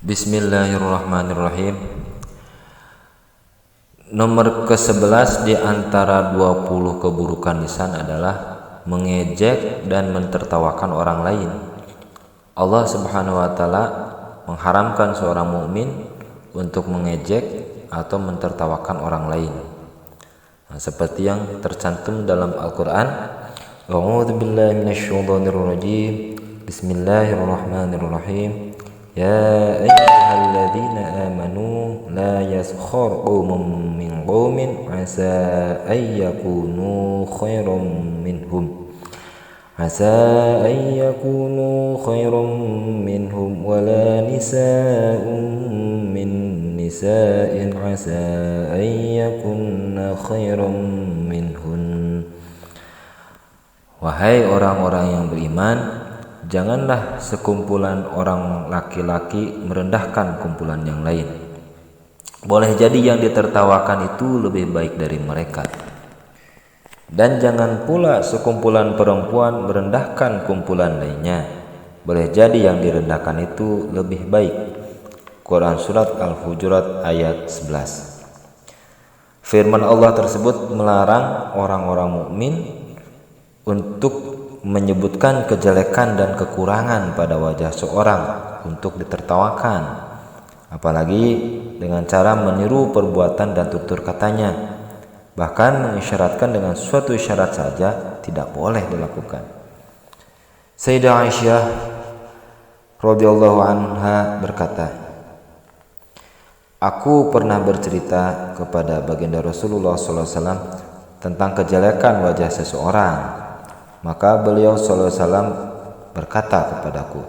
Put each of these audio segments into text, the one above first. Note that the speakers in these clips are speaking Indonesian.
Bismillahirrahmanirrahim. Nomor ke-11 di antara 20 keburukan lisan adalah mengejek dan mentertawakan orang lain. Allah Subhanahu wa taala mengharamkan seorang mukmin untuk mengejek atau mentertawakan orang lain. Seperti yang tercantum dalam Al-Qur'an, A'udzubillahi minasyaitonirrajim. Bismillahirrahmanirrahim. Ya ayyuhalladzina amanu la yaskhar qaumun min qaumin asa ayyakunu khairam minhum wala nisa'un min nisa'in asa ayyakunna khairam minhun. Wahai orang-orang yang beriman, janganlah sekumpulan orang laki-laki merendahkan kumpulan yang lain. Boleh jadi yang ditertawakan itu lebih baik dari mereka. Dan jangan pula sekumpulan perempuan merendahkan kumpulan lainnya. Boleh jadi yang direndahkan itu lebih baik. Quran Surat Al-Hujurat ayat 11. Firman Allah tersebut melarang orang-orang mukmin untuk menyebutkan kejelekan dan kekurangan pada wajah seorang untuk ditertawakan, apalagi dengan cara meniru perbuatan dan tutur katanya. Bahkan mengisyaratkan dengan suatu isyarat saja tidak boleh dilakukan. Sayyidah Aisyah radhiyallahu anha berkata, aku pernah bercerita kepada baginda Rasulullah SAW tentang kejelekan wajah seseorang. Maka beliau sallallahu alaihi wasallam berkata kepadaku,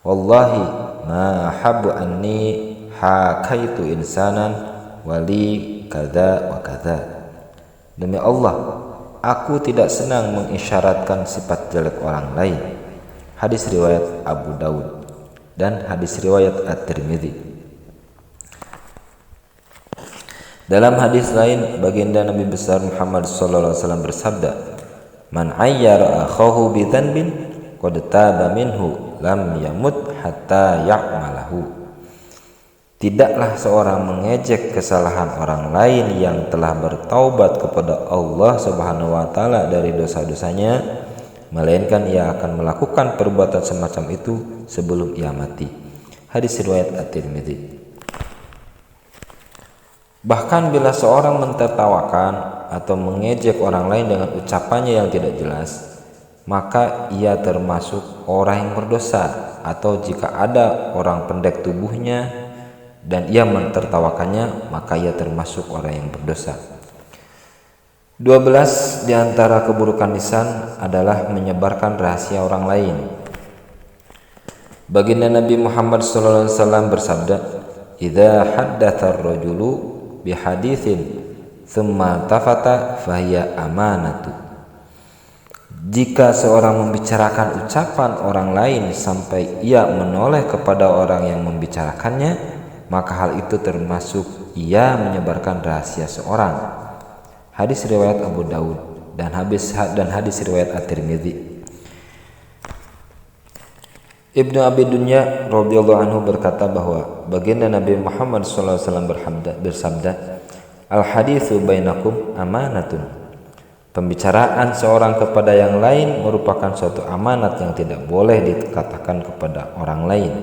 wallahi ma habbu anni hakaitu insanan wali kadza wa kadza. Demi Allah, aku tidak senang mengisyaratkan sifat jelek orang lain. Hadis riwayat Abu Daud dan hadis riwayat At-Tirmidzi. Dalam hadis lain, baginda Nabi besar Muhammad sallallahu alaihi wasallam bersabda, man ayyara akhahu bi dhanbin qad taba minhu lam yamut hatta ya'malahu. Tidaklah seorang mengejek kesalahan orang lain yang telah bertaubat kepada Allah Subhanahu wa taala dari dosa-dosanya, melainkan ia akan melakukan perbuatan semacam itu sebelum ia mati. Hadis riwayat At-Tirmidzi. Bahkan bila seorang mentertawakan atau mengejek orang lain dengan ucapannya yang tidak jelas, maka ia termasuk orang yang berdosa. Atau jika ada orang pendek tubuhnya dan ia mentertawakannya, maka ia termasuk orang yang berdosa. 12 di antara keburukan lisan adalah menyebarkan rahasia orang lain. Baginda Nabi Muhammad SAW bersabda, idza haddatsa ar-rajulu bihaditsin thumma tafata fahiya amanatu. Jika seorang membicarakan ucapan orang lain sampai ia menoleh kepada orang yang membicarakannya, maka hal itu termasuk ia menyebarkan rahasia seorang. Hadis riwayat Abu Daud dan hadis riwayat At-Tirmidzi. Ibnu Abi Dunya radhiyallahu anhu berkata bahwa baginda Nabi Muhammad SAW bersabda, al-haditsu bainakum amanatun. Pembicaraan seorang kepada yang lain merupakan suatu amanat yang tidak boleh dikatakan kepada orang lain.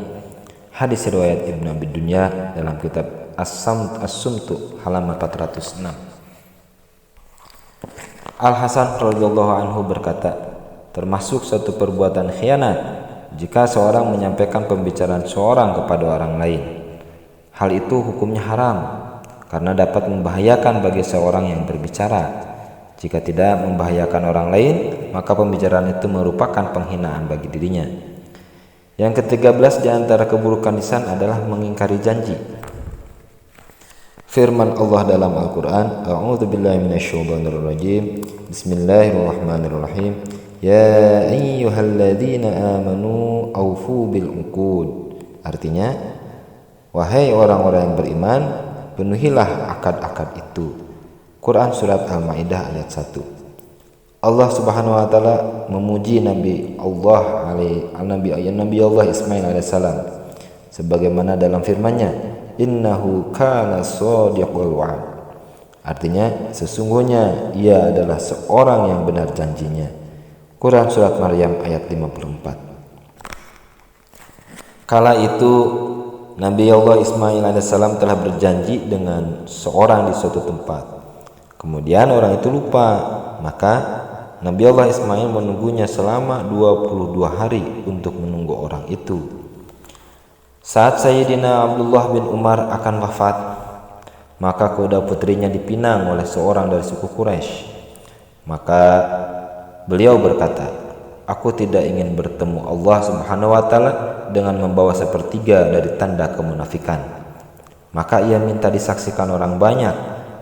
Hadis riwayat Ibnu Abi Dunya dalam kitab As-Sumtu halaman 406. Al-Hasan radhiyallahu anhu berkata, termasuk suatu perbuatan khianat jika seorang menyampaikan pembicaraan seorang kepada orang lain. Hal itu hukumnya haram karena dapat membahayakan bagi seorang yang berbicara. Jika tidak membahayakan orang lain, maka pembicaraan itu merupakan penghinaan bagi dirinya. Yang ke-13 di antara keburukan lisan adalah mengingkari janji. Firman Allah dalam Al-Qur'an, A'udzubillahi minasyaitonirrajim. Bismillahirrahmanirrahim. Ya ayyuhalladzina amanu aufu bil uqud. Artinya, wahai orang-orang yang beriman, penuhilah akad-akad itu. Quran Surat Al-Ma'idah ayat 1. Allah Subhanahu wa taala memuji Nabi Allah Ismail alaihissalam sebagaimana dalam firman-Nya, innahu kana shadiqul wa'd. Artinya sesungguhnya ia adalah seorang yang benar janjinya. Quran surat Maryam ayat 54. Kala itu Nabi Allah Ismail alaihissalam telah berjanji dengan seorang di suatu tempat. Kemudian orang itu lupa, maka Nabi Allah Ismail menunggunya selama 22 hari untuk menunggu orang itu. Saat Sayyidina Abdullah bin Umar akan wafat, maka kuda putrinya dipinang oleh seorang dari suku Quraisy. Maka beliau berkata, aku tidak ingin bertemu Allah Subhanahu wa taala dengan membawa sepertiga dari tanda kemunafikan. Maka ia minta disaksikan orang banyak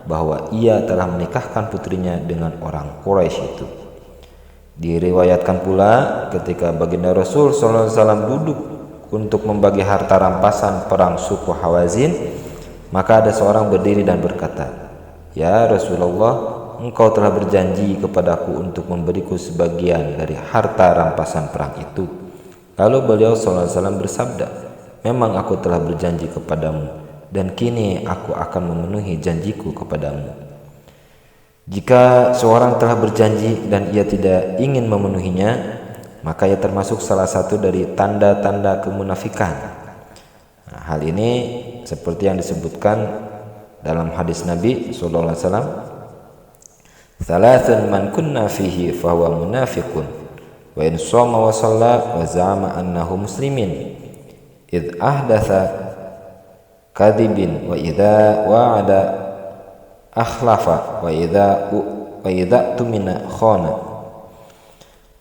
bahwa ia telah menikahkan putrinya dengan orang Quraisy itu. Diriwayatkan pula ketika baginda Rasul sallallahu alaihi wasallam duduk untuk membagi harta rampasan perang suku Hawazin, maka ada seorang berdiri dan berkata, ya Rasulullah, engkau telah berjanji kepadaku untuk memberiku sebagian dari harta rampasan perang itu. Lalu beliau sallallahu alaihi wasallam bersabda, memang aku telah berjanji kepadamu, dan kini aku akan memenuhi janjiku kepadamu. Jika seorang telah berjanji dan ia tidak ingin memenuhinya, maka ia termasuk salah satu dari tanda-tanda kemunafikan. Nah, hal ini seperti yang disebutkan dalam hadis Nabi sallallahu alaihi wasallam, "Thalathun man kunna fihi fahuwa munafiqun, wa in shoma wa shalla wa za'ama annahu muslimin, id ahdatha kadhibin wa idza wa'ada akhlafa wa idza tumina khana."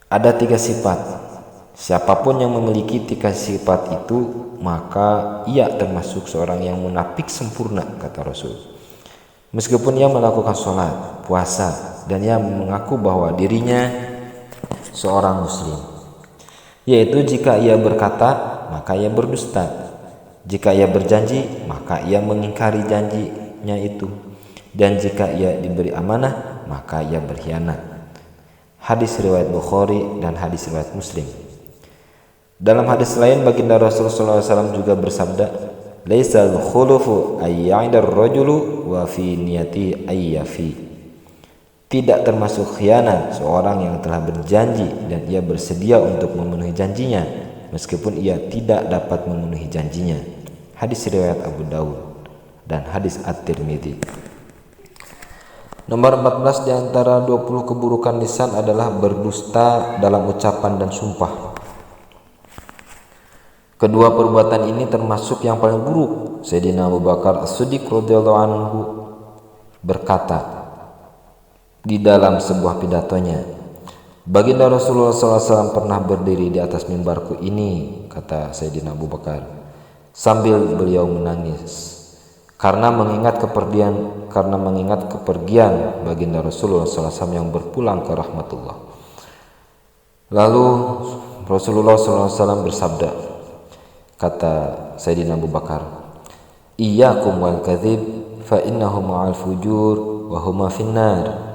Ada 3 sifat. Siapapun yang memiliki 3 sifat itu, maka ia termasuk seorang yang munafik sempurna, kata Rasul. Meskipun ia melakukan sholat, puasa, dan ia mengaku bahwa dirinya seorang muslim. Yaitu jika ia berkata, maka ia berdusta. Jika ia berjanji, maka ia mengingkari janjinya itu. Dan jika ia diberi amanah, maka ia berkhianat. Hadis riwayat Bukhari dan hadis riwayat Muslim. Dalam hadis lain baginda Rasulullah SAW juga bersabda, "Laisal khulufu ayya'idar rajulu wa fi niyati ayyafi." Tidak termasuk khianat seorang yang telah berjanji dan ia bersedia untuk memenuhi janjinya meskipun ia tidak dapat memenuhi janjinya. Hadis riwayat Abu Dawud dan hadis At-Tirmidzi. Nomor 14 di antara 20 keburukan lisan adalah berdusta dalam ucapan dan sumpah. Kedua perbuatan ini termasuk yang paling buruk. Sayyidina Abu Bakar As-Siddiq radhiyallahu anhu berkata di dalam sebuah pidatonya, baginda Rasulullah SAW pernah berdiri di atas mimbarku ini, kata Sayyidina Abu Bakar, sambil beliau menangis karena mengingat kepergian baginda Rasulullah SAW yang berpulang ke rahmatullah. Lalu Rasulullah SAW bersabda, kata Sayyidina Abu Bakar, iyyakum wal kadzib fa innahu ma'al fujur wa huma finnar.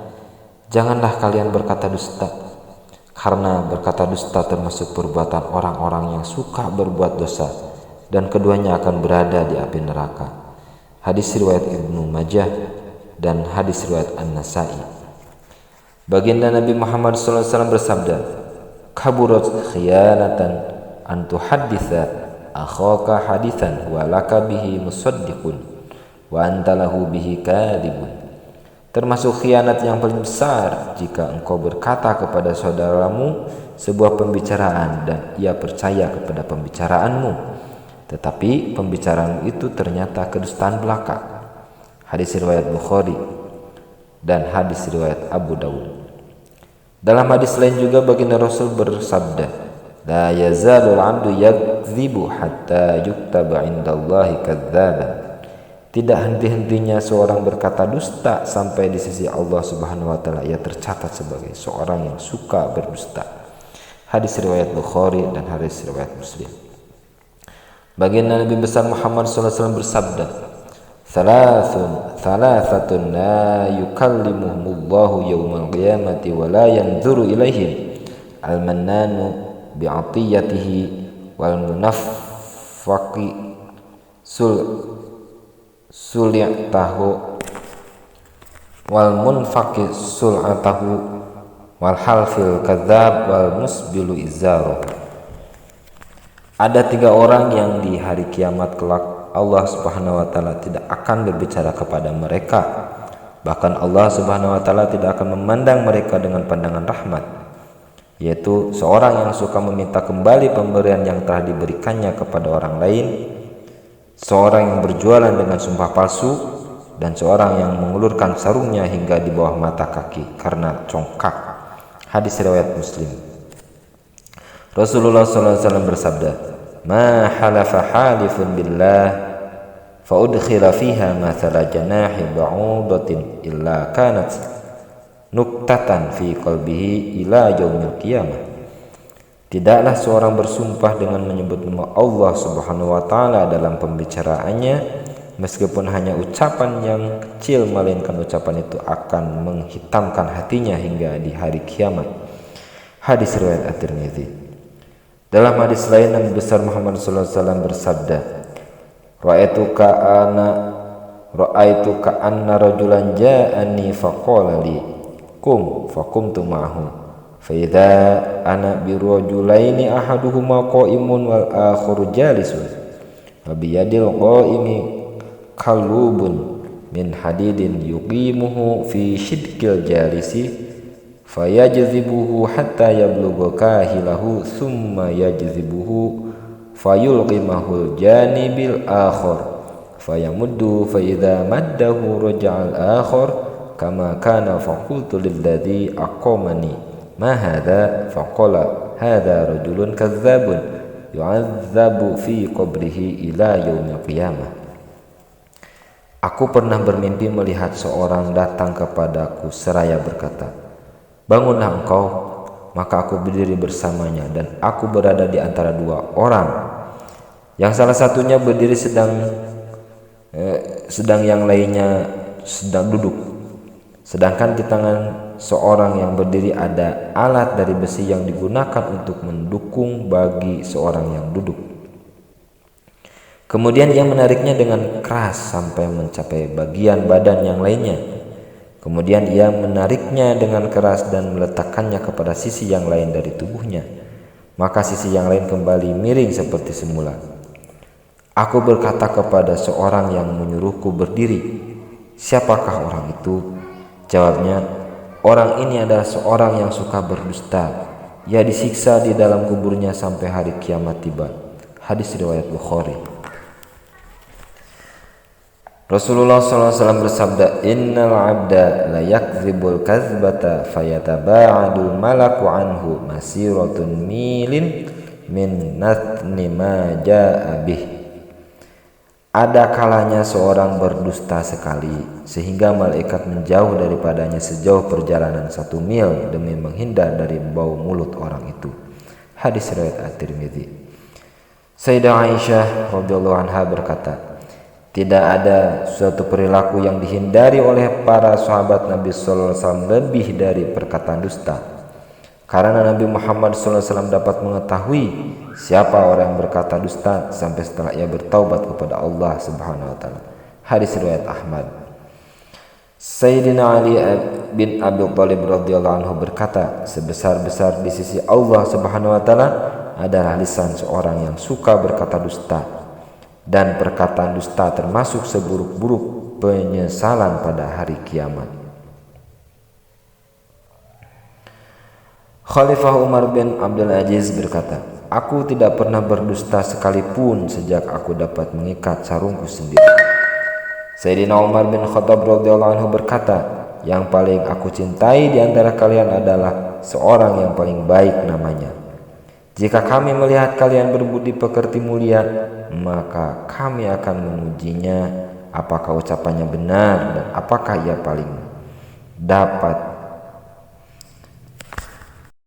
Janganlah kalian berkata dusta, karena berkata dusta termasuk perbuatan orang-orang yang suka berbuat dosa, dan keduanya akan berada di api neraka. Hadis riwayat Ibnu Majah dan hadis riwayat An-Nasai. Baginda Nabi Muhammad SAW bersabda, kaburat khiyanatan an tuhadditsa akhaka haditsan wa laka bihi musaddiqun wa anta lahu bihi kadhibun. Termasuk khianat yang paling besar jika engkau berkata kepada saudaramu sebuah pembicaraan dan ia percaya kepada pembicaraanmu, tetapi pembicaraan itu ternyata kedustaan belaka. Hadis riwayat Bukhari dan hadis riwayat Abu Dawud. Dalam hadis lain juga baginda Rasul bersabda, la yazalul 'abdu yakdzibu hatta yuktaba 'indallahi kadzdzaban. Tidak henti-hentinya seorang berkata dusta sampai di sisi Allah Subhanahu wa taala ia tercatat sebagai seorang yang suka berdusta. Hadis riwayat Bukhari dan hadis riwayat Muslim. Baginda Nabi besar Muhammad SAW bersabda, Thalathatun la yukallimuhumullahu yawmal qiyamati wa la yanzuru ilaihim al-mannanu bi'atiyatihi wal faqi sulyatahu wal munfaqi sul'atahu wal halfil kadzab wal musbilu izzaru. Ada 3 orang yang di hari kiamat kelak Allah Subhanahu wa taala tidak akan berbicara kepada mereka. Bahkan Allah Subhanahu wa taala tidak akan memandang mereka dengan pandangan rahmat, yaitu seorang yang suka meminta kembali pemberian yang telah diberikannya kepada orang lain, seorang yang berjualan dengan sumpah palsu, dan seorang yang mengulurkan sarungnya hingga di bawah mata kaki karena congkak. Hadis riwayat Muslim. Rasulullah SAW bersabda, "Ma halafa halifun billah fa udkhila fiha mathala janahi ba'udatin illa kanat nuktatan fi qalbihi ila yaumil qiyamah." Tidaklah seorang bersumpah dengan menyebut nama Allah Subhanahu wa taala dalam pembicaraannya meskipun hanya ucapan yang kecil, melainkan ucapan itu akan menghitamkan hatinya hingga di hari kiamat. Hadis riwayat At-Tirmidzi. Dalam hadis lain Nabi besar Muhammad SAW bersabda, Ra'aitu ka'anna rajulan ja'ani faqala li kum faqumtu ma'ahu fa idza ana bi rajulaini ahaduhuma qa'imun wal akharu jalisun wa bi yadil qa'imi kalubun min hadidin yuqimuhu fi shidqil jalisi fayajzibuhu hatta yablugha kahilahu thumma yajzibuhu fayulqimahul janibil akhar fayamuddu fa idza maddahu raja'al akhar kama kana faqultu lilladzi aqamani ma hadza faqala hadza rajulun kadzdzabun yu'adzabu fi qabrihi ila yaumil qiyamah. Aku pernah bermimpi melihat seorang datang kepadaku seraya berkata, "Bangunlah engkau." Maka aku berdiri bersamanya dan aku berada di antara 2 orang. Yang salah satunya berdiri sedang yang lainnya sedang duduk. Sedangkan di tangan seorang yang berdiri ada alat dari besi yang digunakan untuk mendukung bagi seorang yang duduk. Kemudian ia menariknya dengan keras sampai mencapai bagian badan yang lainnya. Kemudian ia menariknya dengan keras dan meletakkannya kepada sisi yang lain dari tubuhnya. Maka sisi yang lain kembali miring seperti semula. Aku berkata kepada seorang yang menyuruhku berdiri, "Siapakah orang itu?" Jawabnya, "Orang ini adalah seorang yang suka berdusta. Ia disiksa di dalam kuburnya sampai hari kiamat tiba." Hadis riwayat Bukhari. Rasulullah SAW bersabda, "Innal 'abda la yakdzibul kadzbata fayataba'adul malaku anhu masiratun milin min natni ma ja'a bih." Ada kalanya seorang berdusta sekali sehingga malaikat menjauh daripadanya sejauh perjalanan 1 mil demi menghindar dari bau mulut orang itu. Hadis riwayat At-Tirmidzi. Sayyidah Aisyah radhiyallahu anha berkata, tidak ada suatu perilaku yang dihindari oleh para sahabat Nabi sallallahu alaihi wasallam lebih dari perkataan dusta. Karena Nabi Muhammad sallallahu alaihi wasallam dapat mengetahui siapa orang yang berkata dusta sampai setelah ia bertaubat kepada Allah Subhanahu wa taala. Hadis riwayat Ahmad. Sayyidina Ali bin Abi Thalib radhiyallahu anhu berkata, sebesar-besar di sisi Allah Subhanahu wa taala adalah lisan seorang yang suka berkata dusta. Dan perkataan dusta termasuk seburuk-buruk penyesalan pada hari kiamat. Khalifah Umar bin Abdul Aziz berkata, "Aku tidak pernah berdusta sekalipun sejak aku dapat mengikat sarungku sendiri." Sayyidina Umar bin Khattab radhiyallahu anhu berkata, "Yang paling aku cintai di antara kalian adalah seorang yang paling baik namanya. Jika kami melihat kalian berbudi pekerti mulia, maka kami akan mengujinya apakah ucapannya benar dan apakah ia paling dapat